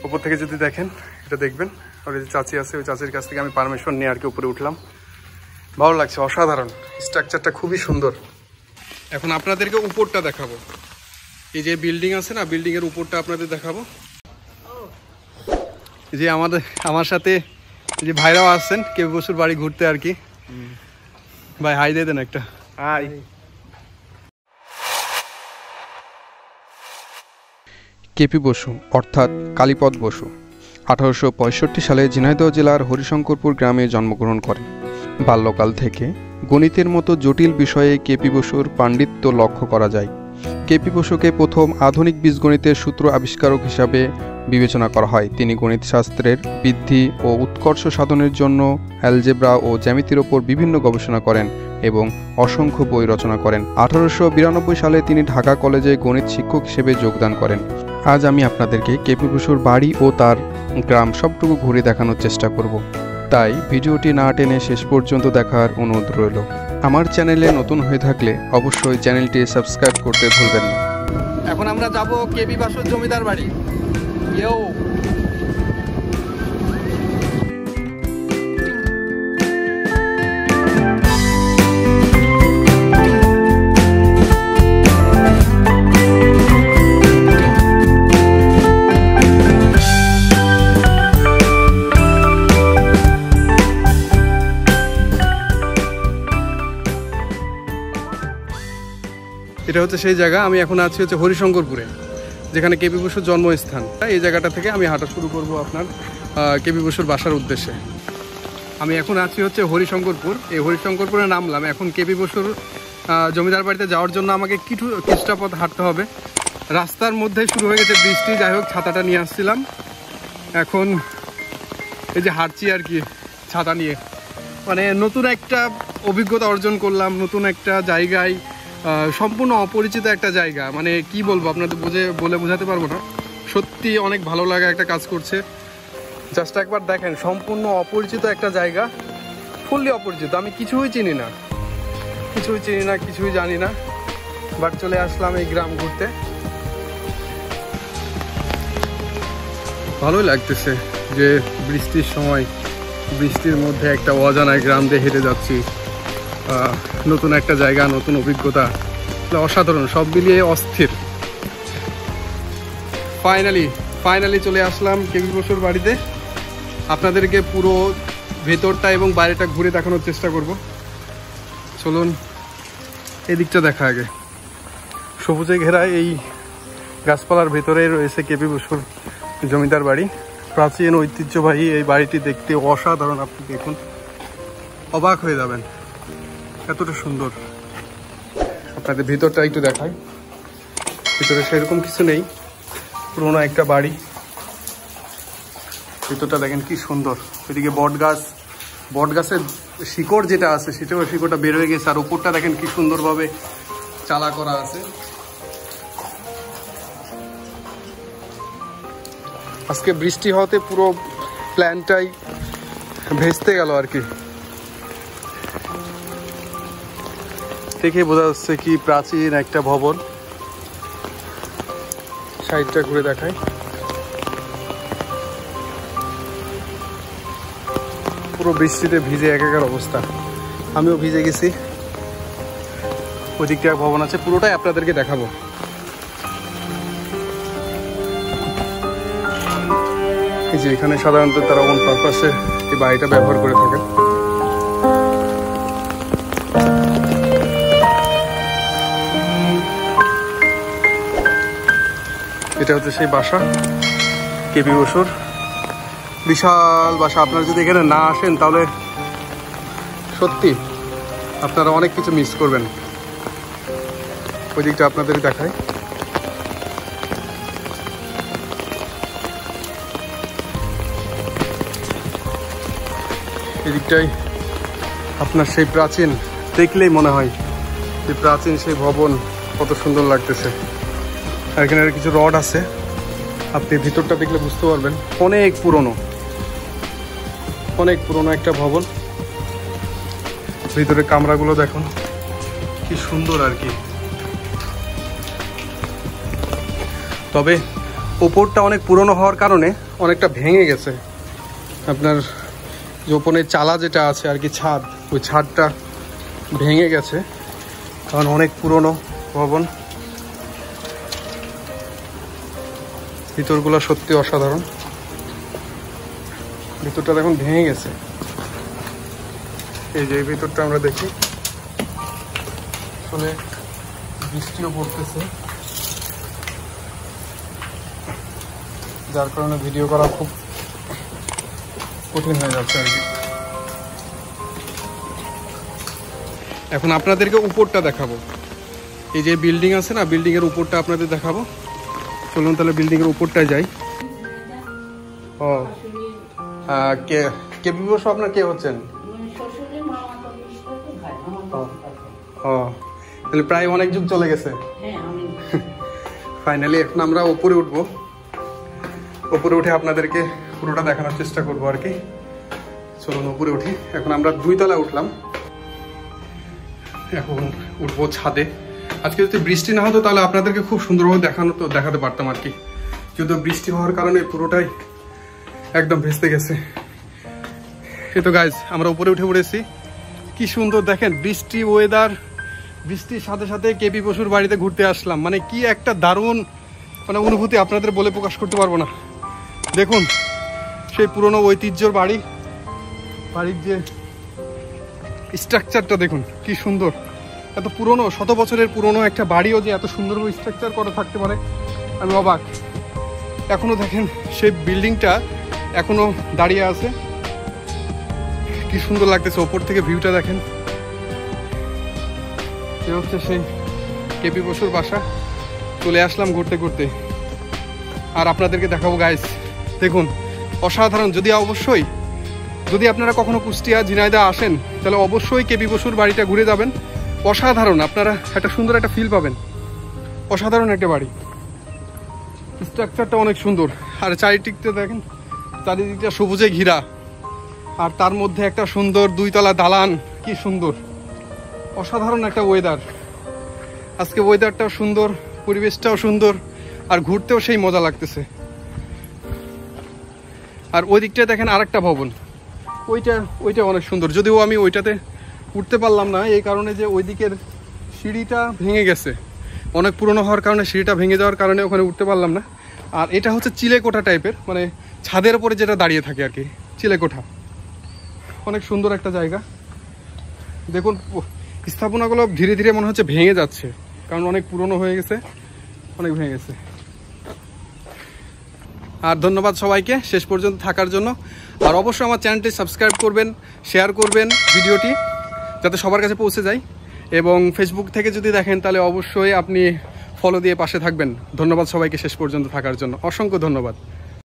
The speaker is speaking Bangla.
উপর থেকে যদি দেখেন এটা দেখবেন। আর যে চাচি আছে ওই চাচির কাছ থেকে আমি পারমিশন নিয়ে আর কি উপরে উঠলাম। ভালো লাগছে, অসাধারণ, স্ট্রাকচারটা খুবই সুন্দর। এখন আপনাদেরকে উপরটা দেখাবো। এই যে বিল্ডিং আছে না, বিল্ডিংয়ের উপরটা আপনাদের দেখাবো। যে আমার সাথে যে ভাইরাও আসছেন কেপি বসুর বাড়ি ঘুরতে আর কি। ভাই হাই দিয়ে দেন একটা। হাই। কেপি বসু অর্থাৎ কালীপদ বসু 1865 সালে ঝিনাইদহ জেলার হরিশঙ্করপুর গ্রামে জন্মগ্রহণ করেন। বাল্যকাল থেকে গণিতের মতো জটিল বিষয়ে কেপি বসুর পাণ্ডিত্য লক্ষ্য করা যায়। কেপি বসুকে প্রথম আধুনিক বীজগণিতের সূত্র আবিষ্কারক হিসাবে বিবেচনা করা হয়। তিনি গণিতশাস্ত্রের বৃদ্ধি ও উৎকর্ষ সাধনের জন্য অ্যালজেব্রা ও জ্যামিতির ওপর বিভিন্ন গবেষণা করেন এবং অসংখ্য বই রচনা করেন। 1892 সালে তিনি ঢাকা কলেজে গণিত শিক্ষক হিসেবে যোগদান করেন। আজ আমি আপনাদেরকে কেপি বসুর বাড়ি ও তার গ্রাম সবটুকু ঘুরে দেখানোর চেষ্টা করব, তাই ভিডিওটি না টেনে শেষ পর্যন্ত দেখার অনুরোধ রইল। আমার চ্যানেলে নতুন হয়ে থাকলে অবশ্যই চ্যানেলটি সাবস্ক্রাইব করতে ভুলবেন না। এখন আমরা যাব কেপি বসুর জমিদার বাড়ি। এটা হচ্ছে সেই জায়গা। আমি এখন আছি হচ্ছে হরিশঙ্করপুরে, যেখানে কেপি বসুর জন্মস্থান। এই জায়গাটা থেকে আমি হাঁটা শুরু করব আপনার কেপি বসুর বাসার উদ্দেশ্যে। আমি এখন আছি হচ্ছে হরিশঙ্করপুর। এই হরিশঙ্করপুরে নামলাম। এখন কেপি বসুর জমিদার বাড়িতে যাওয়ার জন্য আমাকে কিছুটা পথ হাঁটতে হবে। রাস্তার মধ্যে শুরু হয়ে গেছে বৃষ্টি। যাই হোক, ছাতাটা নিয়ে আসছিলাম। এখন এই যে হাঁটছি আর কি ছাতা নিয়ে, মানে নতুন একটা অভিজ্ঞতা অর্জন করলাম। নতুন একটা জায়গায়, সম্পূর্ণ অপরিচিত একটা জায়গা। মানে কি বলবো আপনাদের বলে বোঝাতে পারবো না। সত্যি অনেক ভালো লাগা একটা কাজ করছে। জাস্ট একবার দেখেন, সম্পূর্ণ অপরিচিত একটা জায়গা, ফুললি অপরিচিত। আমি কিছুই চিনি না, কিছুই জানি না, বাট চলে আসলাম এই গ্রাম ঘুরতে। ভালোই লাগতেছে যে বৃষ্টির সময়, বৃষ্টির মধ্যে একটা অজানা গ্রাম দিয়ে হেঁটে যাচ্ছি। নতুন একটা জায়গা, নতুন অভিজ্ঞতা, অসাধারণ, সব মিলিয়ে অস্থির। ফাইনালি চলে আসলাম কেপি বসুর বাড়িতে। আপনাদেরকে পুরো ভেতরটা এবং বাইরেটা ঘুরে দেখানোর চেষ্টা করব। চলুন এদিকটা দেখা আগে। সবুজে ঘেরা এই গাছপালার ভেতরে রয়েছে কেপি বসুর জমিদার বাড়ি। প্রাচীন ঐতিহ্যবাহী এই বাড়িটি দেখতে অসাধারণ। আপনি দেখুন, অবাক হয়ে যাবেন, এতটা সুন্দর। আপনাদের ভিতরটা একটু দেখাই। ভিতরে সেরকম কিছু নেই, পুরোনো একটা বাড়ি। ভিতরটা দেখেন কি সুন্দর। এদিকে বট গাছের শিকড় যেটা আছে, শিকড়টা বের হয়ে গেছে। আর উপরটা দেখেন কি সুন্দরভাবে চালা করা আছে। আজকে বৃষ্টি হওয়াতে পুরো প্ল্যানটাই ভেস্তে গেল আর কি। দেখে বোঝা যাচ্ছে কি প্রাচীন একটা ভবন। সাইডটা ঘুরে দেখাই। পুরো বৃষ্টিতে ভিজে একাকার অবস্থা। আমিও ভিজে গেছি। ওই দিকটা ভবন আছে, পুরোটাই আপনাদেরকে দেখাবো। এই যে এখানে সাধারণত তারা অন পারপাসে এই বাড়িটা ব্যবহার করে থাকে। এটা হচ্ছে সেই বাসা কেপি বসুর, বিশাল বাসা। আপনারা যদি এখানে না আসেন তাহলে সত্যি আপনারা অনেক কিছু মিস করবেন। ওই দিকটা আপনাদের দেখায়। এদিকটাই আপনার সেই প্রাচীন, দেখলেই মনে হয় যে প্রাচীন সেই ভবন কত সুন্দর লাগতেছে। আর এখানে কিছু রড আছে, আপনি ভিতরটা দেখলে বুঝতে পারবেন। অনেক পুরনো একটা ভবন। ভিতরে কামরাগুলো দেখুন কি সুন্দর আর কি। তবে ওপরটা অনেক পুরনো হওয়ার কারণে অনেকটা ভেঙে গেছে। আপনার যে ওপরের চালা যেটা আছে আর কি, ছাদ, ওই ছাদটা ভেঙে গেছে কারণ অনেক পুরনো ভবন। ভিতরগুলো সত্যি অসাধারণ। ভিতরটা দেখুন ভেঙে গেছে। এই যে ভিতরটা আমরা দেখি, আসলে বৃষ্টিও পড়তেছে, যার কারণে ভিডিও করা খুব কঠিন হয়ে যাচ্ছে আর কি। এখন আপনাদেরকে উপরটা দেখাবো। এই যে বিল্ডিং আছে না, বিল্ডিং এর উপরটা আপনাদের দেখাবো। চলুন তাহলে বিল্ডিং এর উপরটায় যাই। ও কে বিবশ আপনার কে হচ্ছেন? ও তাহলে প্রায় অনেক যুগ চলে গেছে। ফাইনালি এখন আমরা উপরে উঠবো। উপরে উঠে আপনাদেরকে পুরোটা দেখানোর চেষ্টা করবো আর কি। চলুন উপরে উঠি। এখন আমরা 2 তলায় উঠলাম, এখন উঠবো ছাদে। আজকে যদি বৃষ্টি না হতো তাহলে আপনাদেরকে খুব সুন্দরভাবে দেখাতে পারতাম আর কি। কিন্তু বৃষ্টি হওয়ার কারণে পুরোটাই একদম ভেস্তে গেছে। এই তো গাইজ আমরা উপরে উঠে পড়েছি। কি সুন্দর দেখেন, বৃষ্টি ওয়েদার, বৃষ্টির সাথে সাথে কেপি বসুর বাড়িতে ঘুরতে আসলাম। মানে কি একটা দারুণ অনুভূতি, আপনাদের বলে প্রকাশ করতে পারবো না। দেখুন সেই পুরনো ঐতিহ্যর বাড়ির যে স্ট্রাকচারটা দেখুন কি সুন্দর। এত পুরনো, শত বছরের পুরনো একটা বাড়িও যে এত সুন্দরভাবে স্ট্রাকচার করা থাকতে পারে, আমি অবাক। এখনো দেখেন সেই বিল্ডিংটা এখনো দাঁড়িয়ে আছে, কি সুন্দর লাগতেছে। ওপর থেকে ভিউটা দেখেন। এ হচ্ছে সেই কেপি বসুর বাসা। চলে আসলাম ঘুরতে ঘুরতে, আর আপনাদেরকে দেখাবো গাইস। দেখুন অসাধারণ। যদি আপনারা কখনো কুষ্টিয়া ঝিনাইদহ আসেন তাহলে অবশ্যই কেপি বসুর বাড়িটা ঘুরে যাবেন। অসাধারণ, আপনারা একটা সুন্দর একটা ফিল পাবেন। অসাধারণ একটা বাড়ি, স্ট্রাকচারটা অনেক সুন্দর। আর চারিদিকটা দেখেন, চারিদিকটা সবুজে ঘিরা, আর তার মধ্যে একটা সুন্দর 2 তলা দালান। কি সুন্দর, অসাধারণ একটা ওয়েদার। আজকে ওয়েদারটাও সুন্দর, পরিবেশটাও সুন্দর, আর ঘুরতেও সেই মজা লাগতেছে। আর ওই দিকটা দেখেন আরেকটা ভবন, ওইটা অনেক সুন্দর। যদিও আমি ওইটাতে উঠতে পারলাম না, এই কারণে যে ওই দিকের সিঁড়িটা ভেঙে গেছে। অনেক পুরনো হওয়ার কারণে, সিঁড়িটা ভেঙে যাওয়ার কারণে ওখানে উঠতে পারলাম না। আর এটা হচ্ছে চিলেকোঠা টাইপের, মানে ছাদের উপরে যেটা দাঁড়িয়ে থাকে আর কি, চিলেকোঠা। অনেক সুন্দর একটা জায়গা। দেখুন স্থাপনাগুলো ধীরে ধীরে মনে হচ্ছে ভেঙে যাচ্ছে, কারণ অনেক পুরনো হয়ে গেছে, অনেক ভেঙে গেছে। আর ধন্যবাদ সবাইকে শেষ পর্যন্ত থাকার জন্য। আর অবশ্যই আমার চ্যানেলটি সাবস্ক্রাইব করবেন, শেয়ার করবেন ভিডিওটি, যাতে সবার কাছে পৌঁছে যায়। এবং ফেসবুক থেকে যদি দেখেন তাহলে অবশ্যই আপনি ফলো দিয়ে পাশে থাকবেন। ধন্যবাদ সবাইকে শেষ পর্যন্ত থাকার জন্য, অসংখ্য ধন্যবাদ।